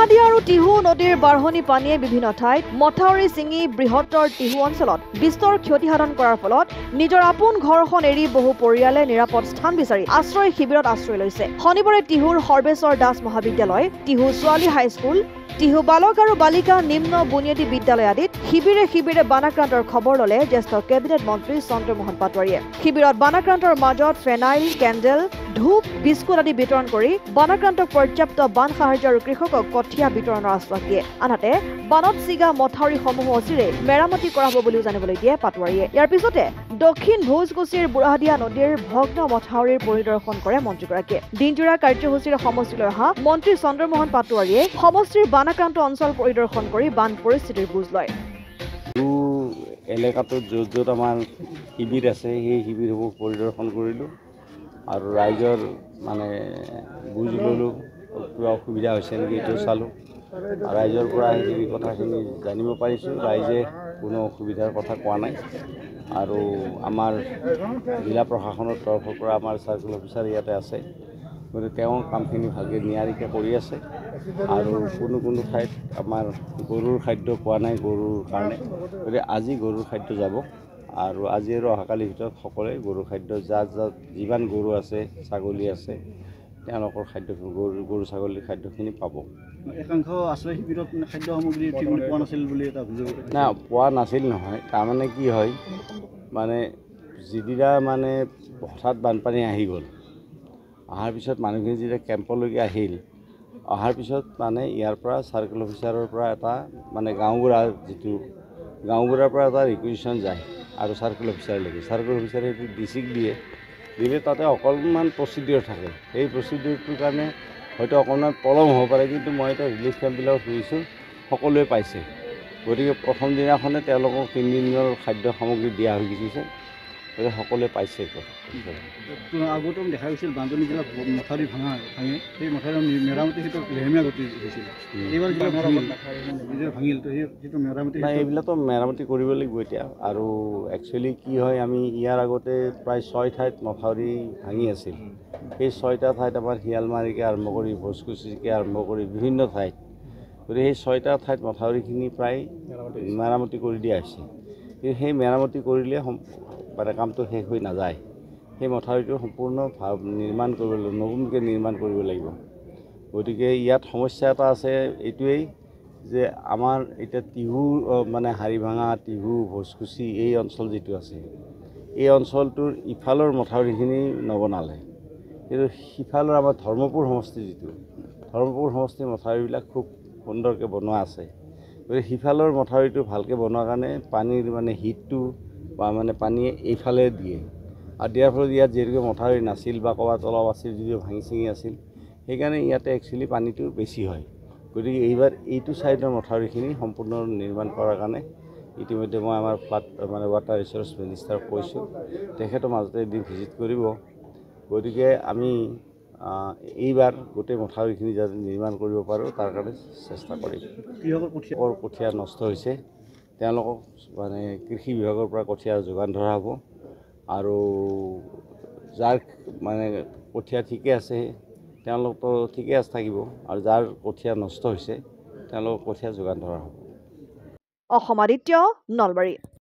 বুঢ়াদী আৰু টিহু নদীৰ বাঢ়নি পানীয়ে বিভিন্ন ঠাইত মথাউৰি ছিঙি বৃহত্তৰ টিহু অঞ্চলত বিস্তৰ ক্ষতি সাধন কৰাৰ ফলত নিজৰ আপোন ঘৰখন এৰি বহু পৰিয়ালে নিৰাপদ স্থান বিচাৰি আশ্ৰয় শিবিৰত আশ্ৰয় লৈছে। শনিবাৰে টিহুৰ সৰ্বেশ্বৰ দাস মহাবিদ্যালয়, টিহু ছোৱালী হাইস্কুল, টিহু বালক আৰু বালিকা নিম্ন বুনিয়াদী বিদ্যালয় আদিত শিবিৰে বানাক্ৰান্তৰ খবৰ ল'লে জ্যেষ্ঠ কেবিনেট মন্ত্ৰী চন্দ্ৰমোহন পাটোৱাৰীয়ে। শিবিৰত বানাক্ৰান্তৰ মাজত ফেনাইল, কেণ্ডেল, ধূপ, বিস্কুট আদি বিতৰণ কৰি বানাক্ৰান্তক পৰ্যাপ্ত বান সাহায্য আৰু কৃষকক কঠীয়া বিতৰণৰ আশ্বাস দিয়ে। আনহাতে বানত ছিগা মথাউৰিসমূহ অচিৰে মেৰামতি কৰা হ'ব বুলিও জানিবলৈ দিয়ে পাটোৱাৰীয়ে। ইয়াৰ পিছতে দক্ষিণ ভোজকুছিৰ বুঢ়াদিয়া নদীৰ ভগ্ন মথাউৰিৰ পৰিদৰ্শন কৰে মন্ত্ৰীগৰাকীয়ে। দিনজোৰা কাৰ্যসূচীৰে সমষ্টিলৈ অহা মন্ত্ৰী চন্দ্ৰমোহন পাটোৱাৰীয়ে সমষ্টিৰ বানাক্ৰান্ত অঞ্চল পৰিদৰ্শন কৰি বান পৰিস্থিতিৰ বুজ লয়। এলেকাটোত য'ত আমাৰ শিবিৰ আছে সেই শিবিৰসমূহ পৰিদৰ্শন কৰিলোঁ আৰু ৰাইজৰ মানে বুজ ল'লোঁ, কিবা অসুবিধা হৈছে নেকি এইটো চালোঁ। ৰাইজৰ পৰা সেইখিনি কথাখিনি জানিব পাৰিছোঁ। ৰাইজে কোনো অসুবিধাৰ কথা কোৱা নাই আৰু আমাৰ জিলা প্ৰশাসনৰ তৰফৰ পৰা আমাৰ চাৰ্কল অফিচাৰ ইয়াতে আছে, গতিকে তেওঁ কামখিনি ভালকৈ নিয়াৰিকৈ কৰি আছে আৰু কোনো ঠাইত আমাৰ গৰুৰ খাদ্য পোৱা নাই গৰুৰ কাৰণে, গতিকে আজি গৰুৰ খাদ্য যাব আৰু আজি আৰু অহাকালিৰ ভিতৰত সকলোৱে গৰুৰ খাদ্য যাৰ যিমান গৰু আছে, ছাগলী আছে, তেওঁলোকৰ খাদ্য গৰু ছাগলীৰ খাদ্যখিনি পাব। একাংশ আশ্ৰয় শিবিৰত খাদ্য সামগ্ৰী পোৱা নাছিল বুলি এটা অভিযোগ। নাই, পোৱা নাছিল নহয়। তাৰমানে কি হয়, মানে যিদিনা মানে হঠাৎ বানপানী আহি গ'ল, অহাৰ পিছত মানুহখিনি যেতিয়া কেম্পলৈকে আহিল, অহাৰ পিছত মানে ইয়াৰ পৰা চাৰ্কল অফিচাৰৰ পৰা এটা মানে গাঁওবুঢ়াৰ পৰা এটা ৰিকুৱেশ্যন যায় আৰু চাৰ্কল অফিচাৰলৈকে। চাৰ্কল অফিচাৰে এইটো ডিচিক দিলে তাতে অকণমান প্ৰচিডিঅ'ৰ থাকে। সেই প্ৰচিডিঅ'ৰটোৰ কাৰণে হয়তো অকণমান পলম হ'ব পাৰে, কিন্তু মই এতিয়া ৰিলিফ কেম্পবিলাকত শুনিছোঁ সকলোৱে পাইছে। গতিকে প্ৰথম দিনাখনে তেওঁলোকক 3 দিনৰ খাদ্য সামগ্ৰী দিয়া হৈ গৈছে, গতিকে সকলোৱে পাইছে। আগতো দেখা গৈছিল বানপানী জিলাত মথাউৰি ভাঙে, সেই মথাউৰি মেৰামতি সেইটো লেহেমীয়া গতি হৈছিল। এইবাৰ ভাঙিল সেইটো মেৰামতি নাই, এইবিলাকতো মেৰামতি কৰিব লাগিব এতিয়া। আৰু একচুৱেলি কি হয়, আমি ইয়াৰ আগতে প্ৰায় 6 ঠাইত মথাউৰি ভাঙি আছিল। সেই 6টা ঠাইত আমাৰ শিয়ালমাৰীকে আৰম্ভ কৰি ভোজকুচিকে আৰম্ভ কৰি বিভিন্ন ঠাইত, গতিকে সেই 6টা ঠাইত মথাউৰিখিনি প্ৰায় মেৰামতি কৰি দিয়া হৈছে। কিন্তু সেই মেৰামতি কৰিলে মানে কামটো শেষ হৈ নাযায়। সেই মথাউৰিটো সম্পূৰ্ণ নিৰ্মাণ কৰিব লাগিব, নতুনকৈ নিৰ্মাণ কৰিব লাগিব। গতিকে ইয়াত সমস্যা এটা আছে, এইটোৱেই যে আমাৰ এতিয়া টিহু মানে হাৰিভাঙা, টিহু, ভোজকুচি এই অঞ্চল যিটো আছে, এই অঞ্চলটোৰ ইফালৰ মথাউৰিখিনি নবনালে, কিন্তু সিফালৰ আমাৰ ধৰ্মপুৰ সমষ্টিৰ মথাউৰিবিলাক খুব সুন্দৰকৈ বনোৱা আছে। গতিকে সিফালৰ মথাউৰিটো ভালকৈ বনোৱাৰ কাৰণে পানীৰ মানে হিটটো বা মানে পানীয়ে এইফালে দিয়ে, আৰু দিয়াৰ ফলত ইয়াত যিহেতুকে মথাউৰি নাছিল বা ক'ৰবাত অলপ আছিল যদিও ভাঙি চিঙি আছিল, সেইকাৰণে ইয়াতে একচুৱেলি পানীটো বেছি হয়। গতিকে এইবাৰ এইটো ছাইডৰ মথাউৰিখিনি সম্পূৰ্ণ নিৰ্মাণ কৰাৰ কাৰণে ইতিমধ্যে মই আমাৰ ৱাটাৰ ৰিচোৰ্চ মিনিষ্টাৰক কৈছোঁ, তেখেতৰ মাজতে এদিন ভিজিট কৰিব। গতিকে আমি এইবাৰ গোটেই মথাউৰিখিনি যাতে নিৰ্মাণ কৰিব পাৰোঁ তাৰ কাৰণে চেষ্টা কৰিম। কৃষকৰ কঠীয়া নষ্ট হৈছে, তেওঁলোকক মানে কৃষি বিভাগৰ পৰা কঠীয়া যোগান ধৰা হ'ব, আৰু যাৰ মানে কঠীয়া ঠিকে আছে তেওঁলোকতো ঠিকে থাকিব, আৰু যাৰ কঠীয়া নষ্ট হৈছে তেওঁলোকক কঠীয়া যোগান ধৰা হ'ব। অসম আদিত্য, নলবাৰী।